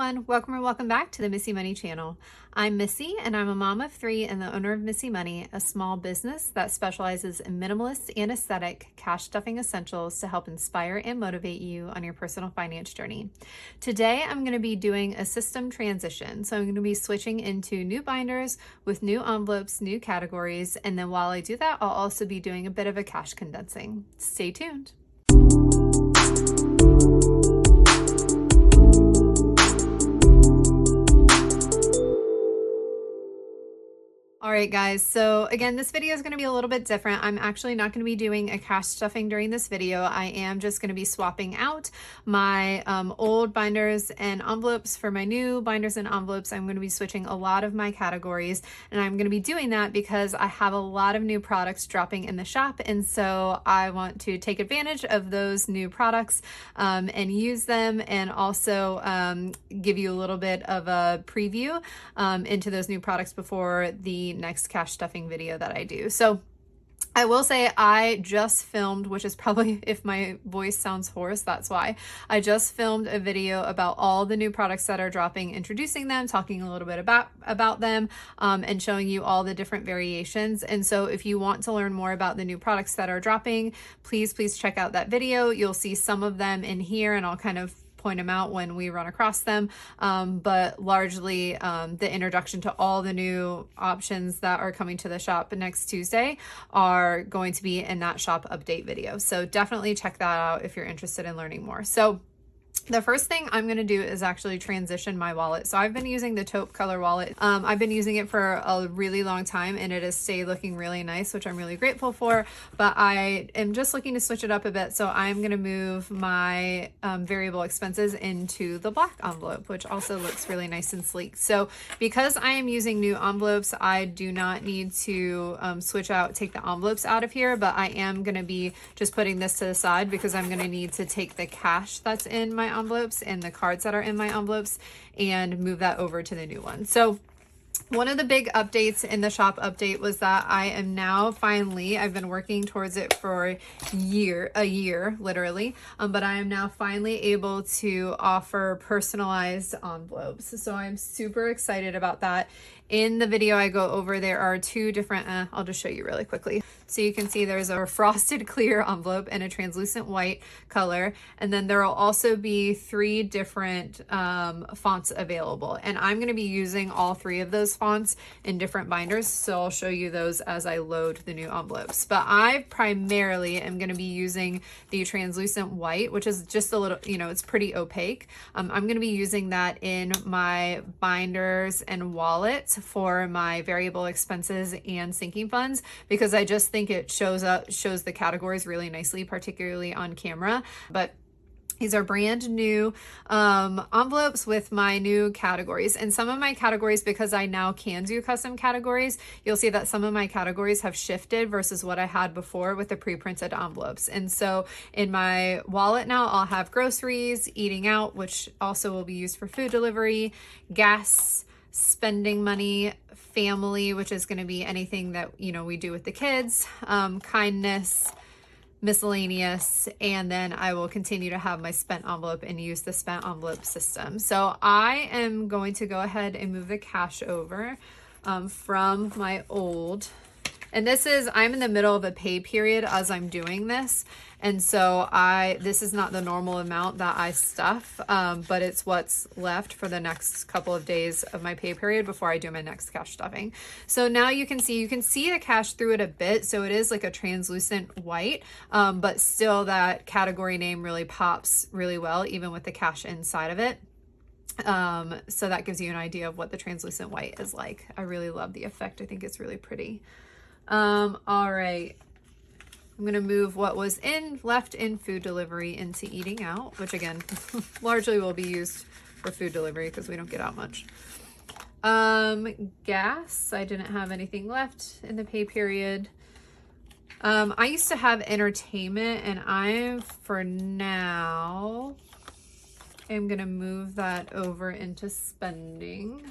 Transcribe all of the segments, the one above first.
everyone, welcome or welcome back to the Missy Money channel. I'm Missy and I'm a mom of 3 and the owner of Missy Money, a small business that specializes in minimalist and aesthetic cash stuffing essentials to help inspire and motivate you on your personal finance journey. Today I'm going to be doing a system transition, so I'm going to be switching into new binders with new envelopes, new categories, and then while I do that I'll also be doing a bit of a cash condensing. Stay tuned. All right, guys, so again, this video is going to be a little bit different. I'm actually not going to be doing a cash stuffing during this video. I am just going to be swapping out my old binders and envelopes for my new binders and envelopes. I'm going to be switching a lot of my categories, and I'm going to be doing that because I have a lot of new products dropping in the shop, and so I want to take advantage of those new products and use them, and also give you a little bit of a preview into those new products before the next cash stuffing video that I do. So I will say I just filmed, which is probably, if my voice sounds hoarse, that's why. I just filmed a video about all the new products that are dropping, introducing them, talking a little bit about them, and showing you all the different variations. And so if you want to learn more about the new products that are dropping, please check out that video. You'll see some of them in here, and I'll kind of point them out when we run across them, but largely the introduction to all the new options that are coming to the shop next Tuesday are going to be in that shop update video. So definitely check that out if you're interested in learning more. So the first thing I'm going to do is actually transition my wallet. So I've been using the taupe color wallet. I've been using it for a really long time, and it has stayed looking really nice, which I'm really grateful for, but I am just looking to switch it up a bit. So I'm going to move my variable expenses into the black envelope, which also looks really nice and sleek. So because I am using new envelopes, I do not need to take the envelopes out of here, but I am going to be just putting this to the side because I'm going to need to take the cash that's in my envelopes and the cards that are in my envelopes and move that over to the new one. So one of the big updates in the shop update was that I am now finally, I've been working towards it for a year literally, but I am now finally able to offer personalized envelopes. So I'm super excited about that. In the video I go over, there are 2 different, I'll just show you really quickly. So you can see there's a frosted clear envelope and a translucent white color. And then there will also be 3 different fonts available. And I'm going to be using all 3 of those fonts in different binders. So I'll show you those as I load the new envelopes. But I primarily am going to be using the translucent white, which is just a little, it's pretty opaque. I'm going to be using that in my binders and wallets for my variable expenses and sinking funds, because I just think it shows the categories really nicely, particularly on camera. But these are brand new envelopes with my new categories. And some of my categories, because I now can do custom categories, you'll see that some of my categories have shifted versus what I had before with the pre-printed envelopes. And so in my wallet now, I'll have groceries, eating out, which also will be used for food delivery, gas, spending money, family, which is going to be anything that we do with the kids, kindness, miscellaneous, and then I will continue to have my spent envelope and use the spent envelope system. So I am going to go ahead and move the cash over from my old, and I'm in the middle of a pay period as I'm doing this. And so this is not the normal amount that I stuff, but it's what's left for the next couple of days of my pay period before I do my next cash stuffing. So now you can see the cash through it a bit. So it is like a translucent white, but still that category name really pops really well, even with the cash inside of it. So that gives you an idea of what the translucent white is like. I really love the effect. I think it's really pretty. All right. I'm going to move what was left in food delivery into eating out, which again, largely will be used for food delivery because we don't get out much. Gas, I didn't have anything left in the pay period. I used to have entertainment, and for now, I'm going to move that over into spending.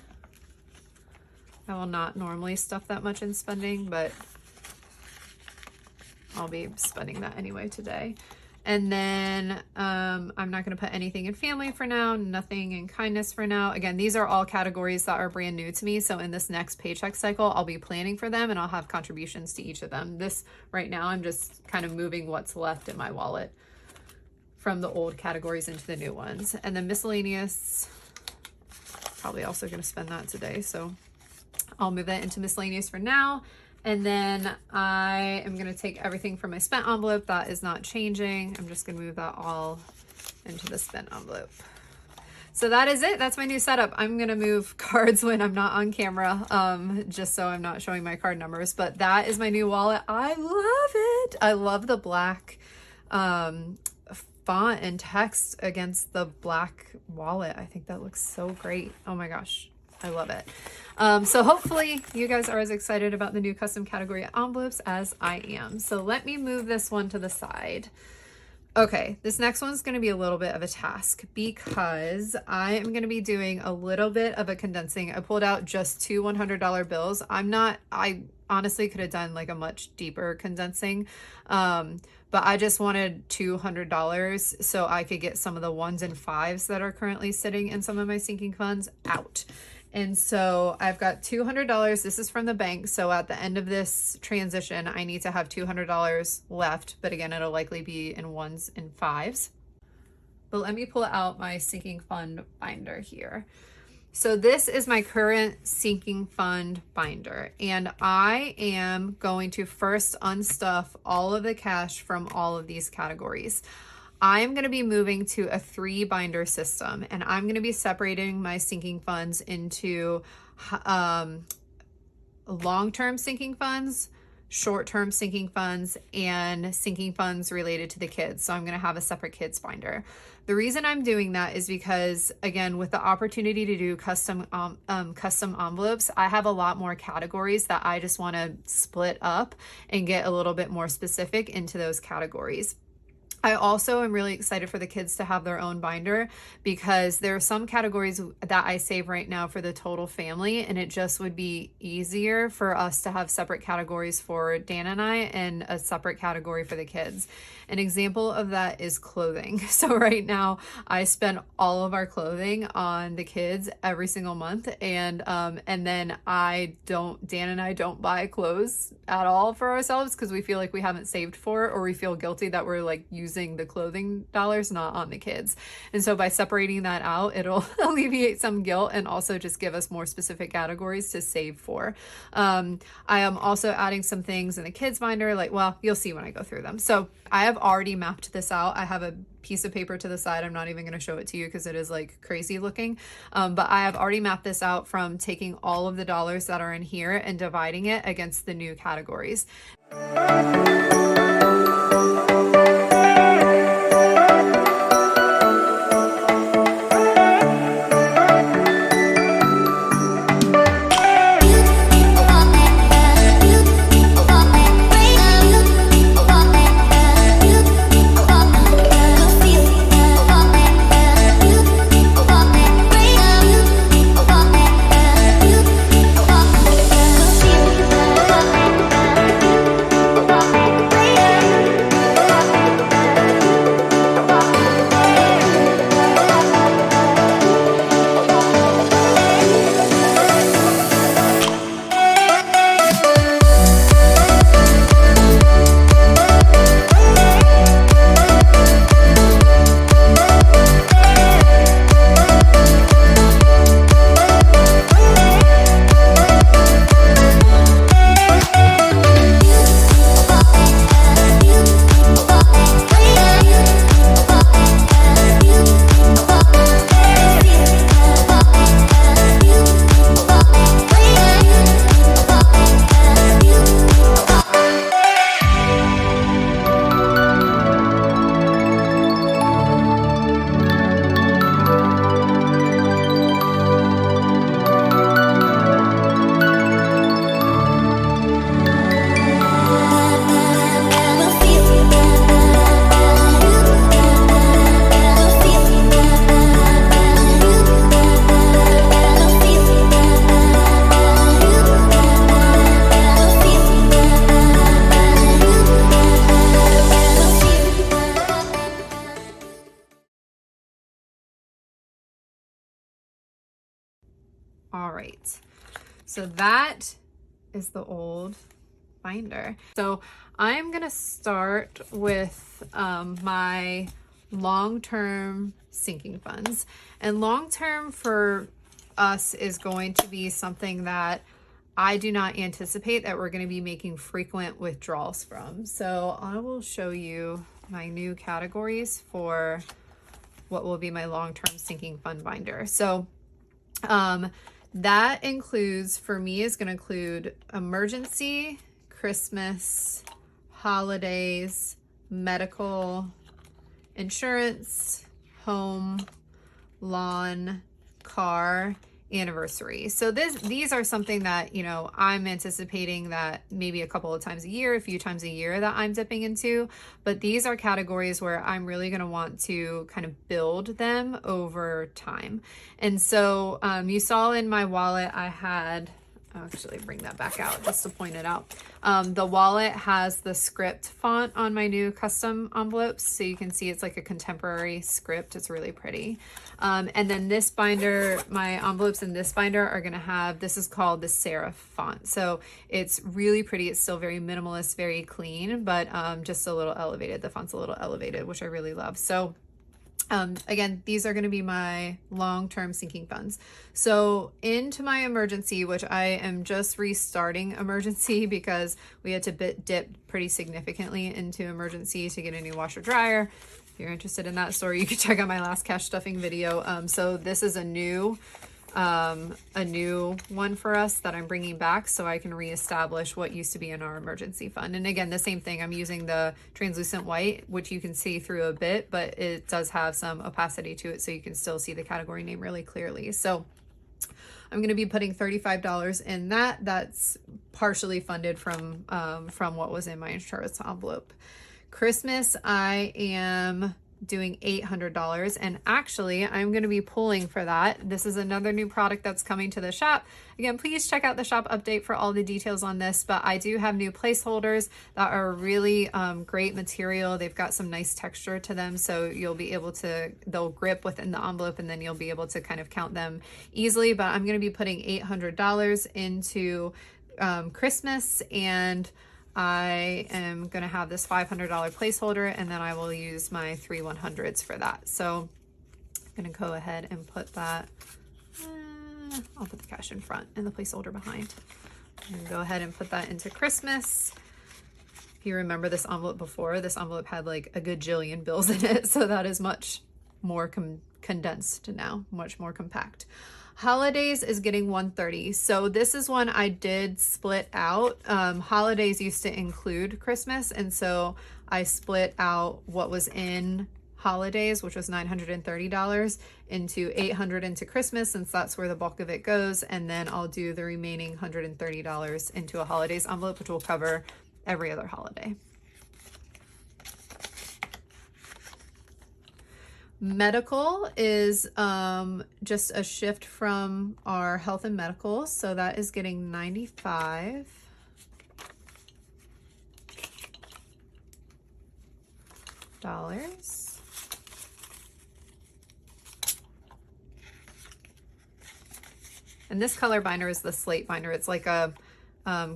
I will not normally stuff that much in spending, but I'll be spending that anyway today. And then I'm not going to put anything in family for now, nothing in kindness for now. Again, these are all categories that are brand new to me. So in this next paycheck cycle, I'll be planning for them and I'll have contributions to each of them. This right now, I'm just kind of moving what's left in my wallet from the old categories into the new ones. And then miscellaneous, probably also going to spend that today. So I'll move that into miscellaneous for now. And then I am going to take everything from my spent envelope. That is not changing. I'm just going to move that all into the spent envelope. So that is it. That's my new setup. I'm going to move cards when I'm not on camera, just so I'm not showing my card numbers. But that is my new wallet. I love it. I love the black font and text against the black wallet. I think that looks so great. Oh my gosh. I love it. So hopefully you guys are as excited about the new custom category envelopes as I am. So let me move this one to the side. Okay, this next one's going to be a little bit of a task because I am going to be doing a little bit of a condensing. I pulled out just 2 $100 bills. I honestly could have done like a much deeper condensing, but I just wanted $200 so I could get some of the 1s and 5s that are currently sitting in some of my sinking funds out. And so I've got $200. This is from the bank. So at the end of this transition, I need to have $200 left. But again, it'll likely be in 1s and 5s. But let me pull out my sinking fund binder here. So this is my current sinking fund binder. And I am going to first unstuff all of the cash from all of these categories. I'm going to be moving to a 3 binder system, and I'm going to be separating my sinking funds into long-term sinking funds, short-term sinking funds, and sinking funds related to the kids. So I'm going to have a separate kids binder. The reason I'm doing that is because, again, with the opportunity to do custom envelopes, I have a lot more categories that I just want to split up and get a little bit more specific into those categories. I also am really excited for the kids to have their own binder because there are some categories that I save right now for the total family, and it just would be easier for us to have separate categories for Dan and I and a separate category for the kids. An example of that is clothing. So right now I spend all of our clothing on the kids every single month, and then Dan and I don't buy clothes at all for ourselves because we feel like we haven't saved for it, or we feel guilty that we're like using the clothing dollars not on the kids. And so by separating that out, it'll alleviate some guilt and also just give us more specific categories to save for. I am also adding some things in the kids binder, like, well, you'll see when I go through them. So I have already mapped this out. I have a piece of paper to the side. I'm not even going to show it to you because it is like crazy looking. But I have already mapped this out from taking all of the dollars that are in here and dividing it against the new categories. All right, so that is the old binder. So I'm gonna start with my long-term sinking funds, and long-term for us is going to be something that I do not anticipate that we're going to be making frequent withdrawals from. So I will show you my new categories for what will be my long-term sinking fund binder. So that includes, for me, is going to include emergency, Christmas, holidays, medical, insurance, home, lawn, car, anniversary. So these are something that, you know, I'm anticipating that maybe a couple of times a year, a few times a year that I'm dipping into, but these are categories where I'm really going to want to kind of build them over time. And so you saw in my wallet, I had, I'll actually bring that back out just to point it out. The wallet has the script font on my new custom envelopes. So you can see it's like a contemporary script. It's really pretty. And then this binder, my envelopes in this binder are gonna have, this is called the serif font. So it's really pretty. It's still very minimalist, very clean, but just a little elevated. The font's a little elevated, which I really love. So again, these are going to be my long-term sinking funds. So into my emergency, which I am just restarting emergency because we had to dip pretty significantly into emergency to get a new washer dryer. If you're interested in that story, you can check out my last cash stuffing video. So this is a new one for us that I'm bringing back so I can reestablish what used to be in our emergency fund. And again, the same thing, I'm using the translucent white, which you can see through a bit, but it does have some opacity to it so you can still see the category name really clearly. So I'm going to be putting $35 in that. That's partially funded from what was in my insurance envelope. Christmas, I am doing $800, and actually I'm going to be pulling for that. This is another new product that's coming to the shop. Again, please check out the shop update for all the details on this, but I do have new placeholders that are really great material. They've got some nice texture to them, so you'll be able to, they'll grip within the envelope and then you'll be able to kind of count them easily. But I'm going to be putting $800 into Christmas, and I am going to have this $500 placeholder, and then I will use my 3 100s for that. So I'm going to go ahead and put that, I'll put the cash in front and the placeholder behind. And go ahead and put that into Christmas. If you remember this envelope before, this envelope had like a gajillion bills in it. So that is much more condensed now, much more compact. Holidays is getting $130. So this is one I did split out. Holidays used to include Christmas, and so I split out what was in holidays, which was $930, into $800 into Christmas, since that's where the bulk of it goes, and then I'll do the remaining $130 into a holidays envelope, which will cover every other holiday. Medical is just a shift from our health and medical, so that is getting $95. And this color binder is the slate binder. It's like a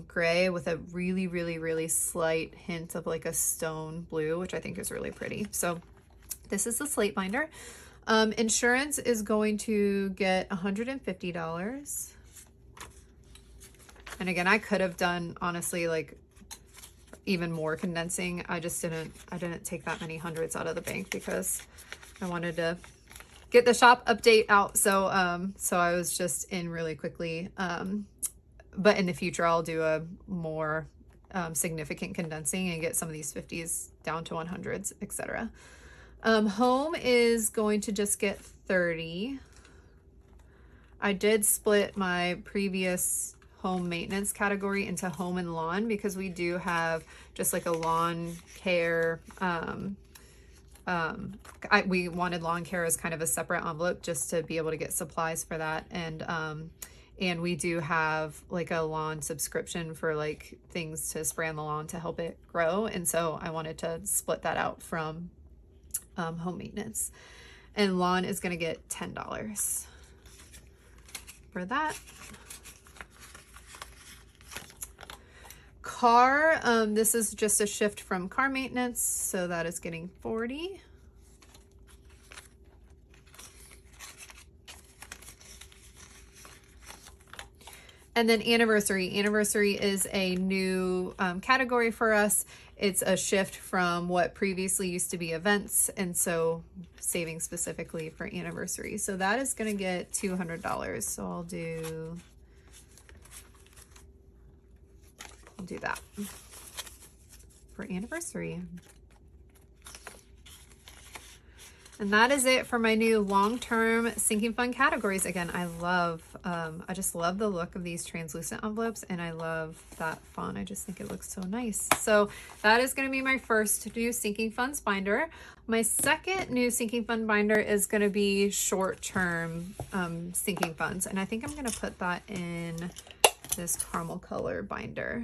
gray with a really, really, really slight hint of like a stone blue, which I think is really pretty. So this is the slate binder. Insurance is going to get $150. And again, I could have done, honestly, like even more condensing. I didn't take that many hundreds out of the bank because I wanted to get the shop update out. So, so I was just in really quickly. But in the future, I'll do a more significant condensing and get some of these 50s down to 100s, etc. Home is going to just get 30. I did split my previous home maintenance category into home and lawn because we do have just like a lawn care. We wanted lawn care as kind of a separate envelope just to be able to get supplies for that. And we do have like a lawn subscription for like things to spray on the lawn to help it grow. And so I wanted to split that out from home maintenance. And lawn is going to get $10. for that. Car, this is just a shift from car maintenance, so that is getting 40. And then anniversary. Anniversary is a new category for us. It's a shift from what previously used to be events, and so saving specifically for anniversary. So that is going to get $200. So I'll do that for anniversary. And that is it for my new long-term sinking fund categories. Again, I just love the look of these translucent envelopes, and I love that font. I just think it looks so nice. So that is going to be my first new sinking funds binder. My second new sinking fund binder is going to be short-term sinking funds. And I think I'm going to put that in this caramel color binder.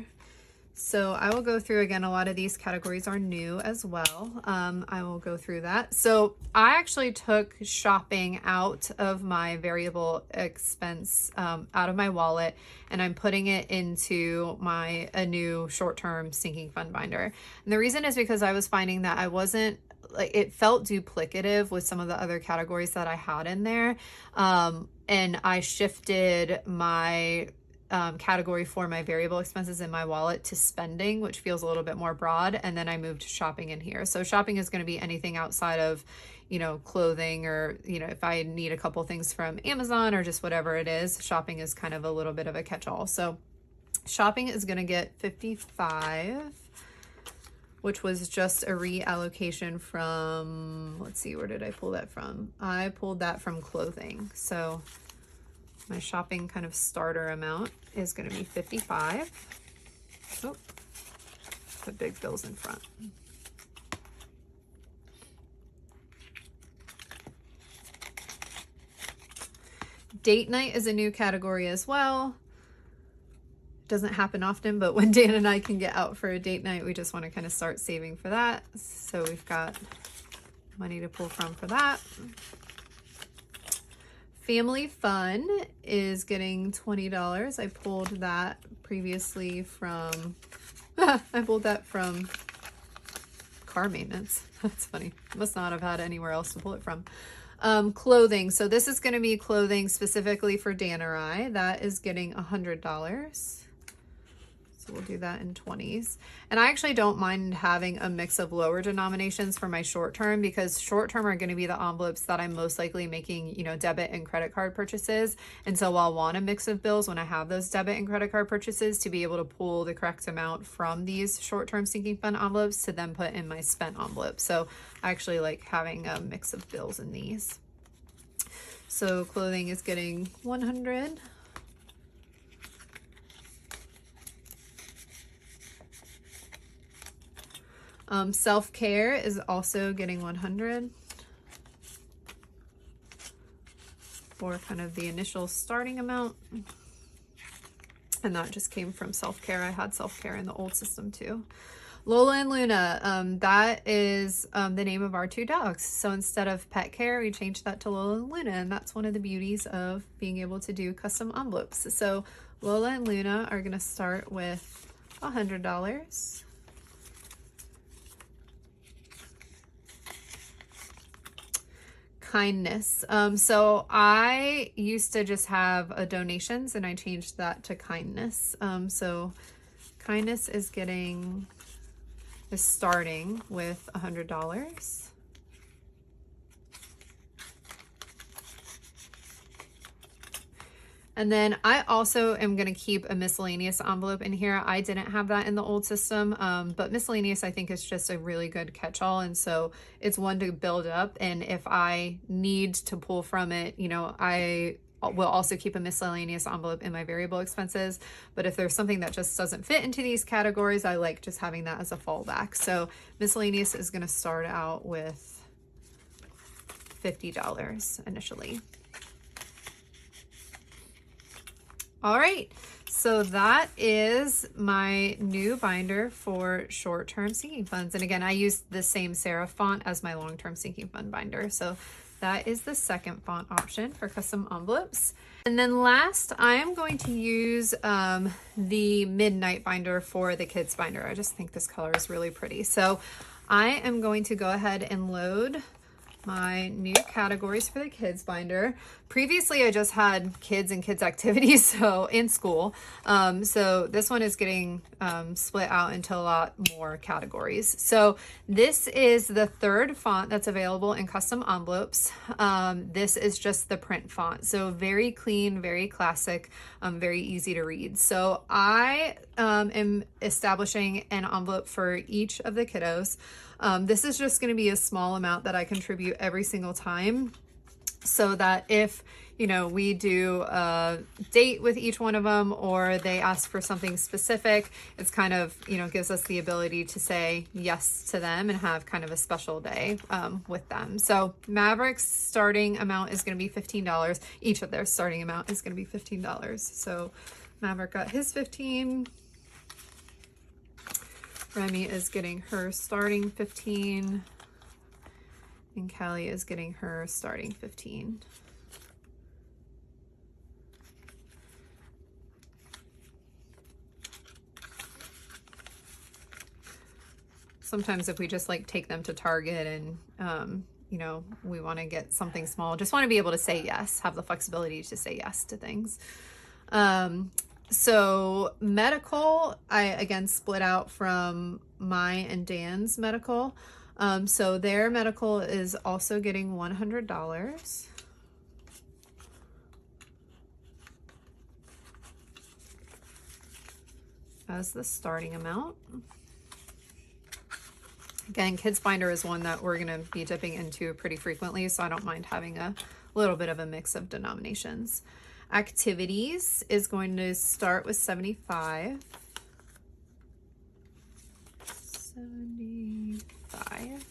So I will go through, again, a lot of these categories are new as well. I will go through that. So I actually took shopping out of my variable expense, out of my wallet, and I'm putting it into a new short-term sinking fund binder. And the reason is because I was finding that it felt duplicative with some of the other categories that I had in there. And I shifted my category for my variable expenses in my wallet to spending, which feels a little bit more broad. And then I moved shopping in here. So shopping is going to be anything outside of, clothing, or, if I need a couple things from Amazon or just whatever it is. Shopping is kind of a little bit of a catch-all. So shopping is going to get 55, which was just a reallocation from, let's see, where did I pull that from? I pulled that from clothing. So my shopping kind of starter amount is going to be 55. Oh, put big bills in front. Date night is a new category as well. Doesn't happen often, but when Dan and I can get out for a date night, we just want to kind of start saving for that. So we've got money to pull from for that. Family fun is getting $20. I pulled that previously from, I pulled that from car maintenance. That's funny. Must not have had anywhere else to pull it from. Clothing. So this is going to be clothing specifically for Dan or I. That is getting $100. So we'll do that in 20s. And I actually don't mind having a mix of lower denominations for my short term, because short term are going to be the envelopes that I'm most likely making, debit and credit card purchases. And so I'll want a mix of bills when I have those debit and credit card purchases to be able to pull the correct amount from these short-term sinking fund envelopes to then put in my spent envelope. So I actually like having a mix of bills in these. So clothing is getting 100. Self-care is also getting 100 for kind of the initial starting amount. And that just came from self-care. I had self-care in the old system too. Lola and Luna, that is the name of our two dogs. So instead of pet care, we changed that to Lola and Luna. And that's one of the beauties of being able to do custom envelopes. So Lola and Luna are going to start with $100. Kindness. So I used to just have a donations, and I changed that to kindness. So kindness is starting with $100. And then I also am going to keep a miscellaneous envelope in here. I didn't have that in the old system, but miscellaneous I think is just a really good catch-all. And so it's one to build up. And if I need to pull from it, I will also keep a miscellaneous envelope in my variable expenses. But if there's something that just doesn't fit into these categories, I like just having that as a fallback. So miscellaneous is going to start out with $50 initially. All right, so that is my new binder for short-term sinking funds. And again, I used the same serif font as my long-term sinking fund binder. So that is the second font option for custom envelopes. And then last, I am going to use the Midnight binder for the kids binder. I just think this color is really pretty. So I am going to go ahead and load my new categories for the kids binder. Previously, I just had kids and kids activities, so in school. So this one is getting split out into a lot more categories. So this is the third font that's available in custom envelopes. This is just the print font. So very clean, very classic, very easy to read. So I am establishing an envelope for each of the kiddos. This is just going to be a small amount that I contribute every single time, so that if, you know, we do a date with each one of them or they ask for something specific, it's kind of, you know, gives us the ability to say yes to them and have kind of a special day with them. So Maverick's starting amount is going to be $15. Each of their starting amount is going to be $15. So Maverick got his 15. Remy is getting her starting 15, and Callie is getting her starting 15. Sometimes if we just like take them to Target and, you know, we want to get something small, just want to be able to say yes, have the flexibility to say yes to things. So medical, I again split out from my and Dan's medical. So their medical is also getting $100 as the starting amount. Again, kids binder is one that we're going to be dipping into pretty frequently, so I don't mind having a little bit of a mix of denominations. Activities is going to start with 75. 75.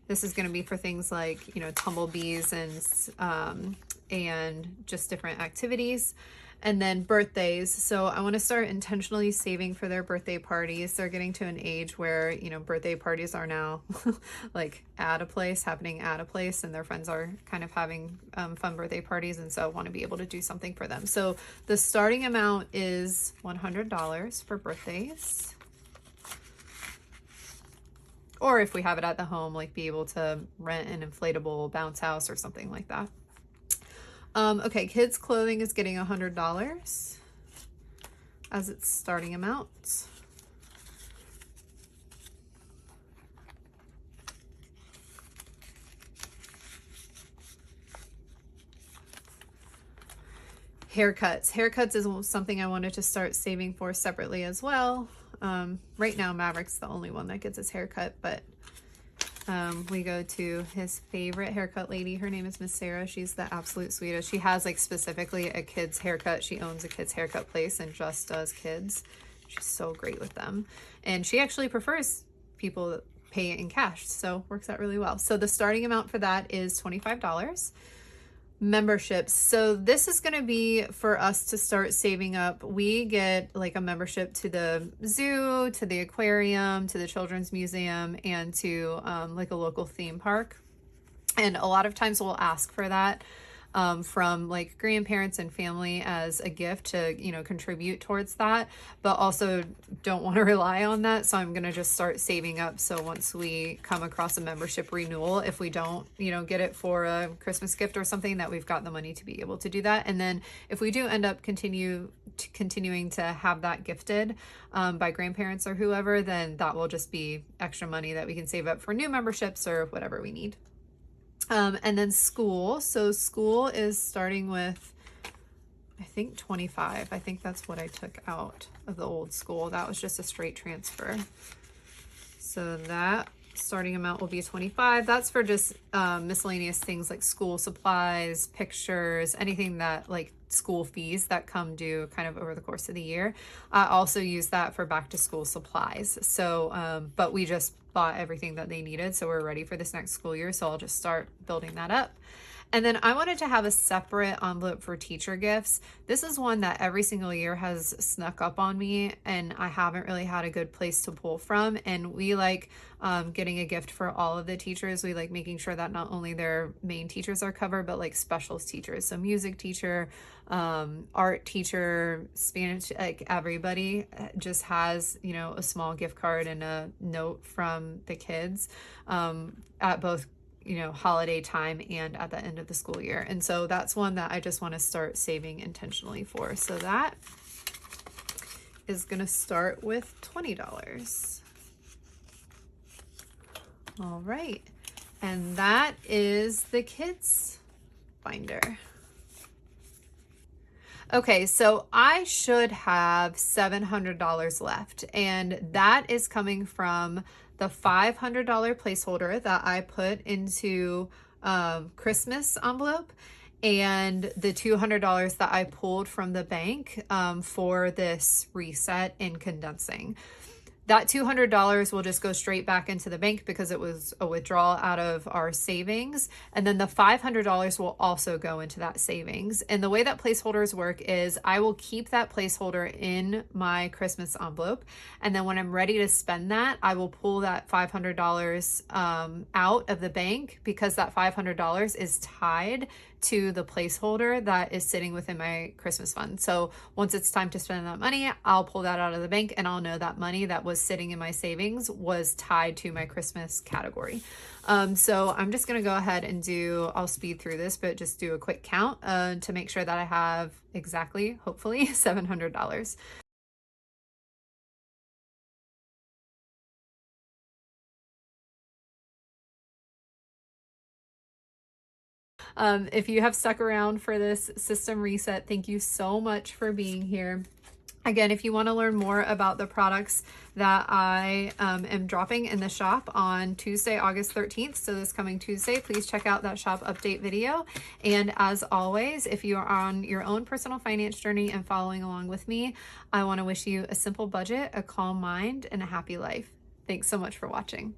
This is going to be for things like, you know, tumblebees and just different activities. And then birthdays. So I want to start intentionally saving for their birthday parties. They're getting to an age where, you know, birthday parties are now like happening at a place, and their friends are kind of having fun birthday parties. And so I want to be able to do something for them. So the starting amount is $100 for birthdays. Or if we have it at the home, like be able to rent an inflatable bounce house or something like that. Okay, kids clothing is getting $100 as its starting amount. Haircuts is something I wanted to start saving for separately as well. Right now Maverick's the only one that gets his haircut, but we go to his favorite haircut lady. Her name is Miss Sarah. She's the absolute sweetest. She has like specifically a kid's haircut. She owns a kid's haircut place and just does kids. She's so great with them. And she actually prefers people that pay in cash, so works out really well. So the starting amount for that is $25. Memberships. So this is going to be for us to start saving up. We get like a membership to the zoo, to the aquarium, to the children's museum, and to like a local theme park. And a lot of times we'll ask for that from like grandparents and family as a gift to, you know, contribute towards that, but also don't want to rely on that. So I'm going to just start saving up. So once we come across a membership renewal, if we don't, you know, get it for a Christmas gift or something, that we've got the money to be able to do that. And then if we do end up continuing to have that gifted by grandparents or whoever, then that will just be extra money that we can save up for new memberships or whatever we need. And then school. So school is starting with, I think 25. I think that's what I took out of the old school. That was just a straight transfer. So that starting amount will be 25. That's for just miscellaneous things like school supplies, pictures, anything that like school fees that come due kind of over the course of the year. I also use that for back to school supplies. So, but we just bought everything that they needed, so we're ready for this next school year. So I'll just start building that up. And then I wanted to have a separate envelope for teacher gifts. This is one that every single year has snuck up on me and I haven't really had a good place to pull from. And we like getting a gift for all of the teachers. We like making sure that not only their main teachers are covered, but like specials teachers. So music teacher, art teacher, Spanish, like everybody just has, you know, a small gift card and a note from the kids at both, you know, holiday time and at the end of the school year. And so that's one that I just want to start saving intentionally for. So that is going to start with $20. All right. And that is the kids binder. Okay, so I should have $700 left, and that is coming from the $500 placeholder that I put into Christmas envelope and the $200 that I pulled from the bank for this reset and condensing. That $200 will just go straight back into the bank because it was a withdrawal out of our savings. And then the $500 will also go into that savings. And the way that placeholders work is I will keep that placeholder in my Christmas envelope. And then when I'm ready to spend that, I will pull that $500 out of the bank because that $500 is tied to the placeholder that is sitting within my Christmas fund. So once it's time to spend that money, I'll pull that out of the bank and I'll know that money that was sitting in my savings was tied to my Christmas category. So I'm just going to go ahead and I'll speed through this, but just do a quick count to make sure that I have exactly, hopefully, $700. If you have stuck around for this system reset, thank you so much for being here. Again, if you want to learn more about the products that I am dropping in the shop on Tuesday, August 13th, so this coming Tuesday, please check out that shop update video. And as always, if you are on your own personal finance journey and following along with me, I want to wish you a simple budget, a calm mind, and a happy life. Thanks so much for watching.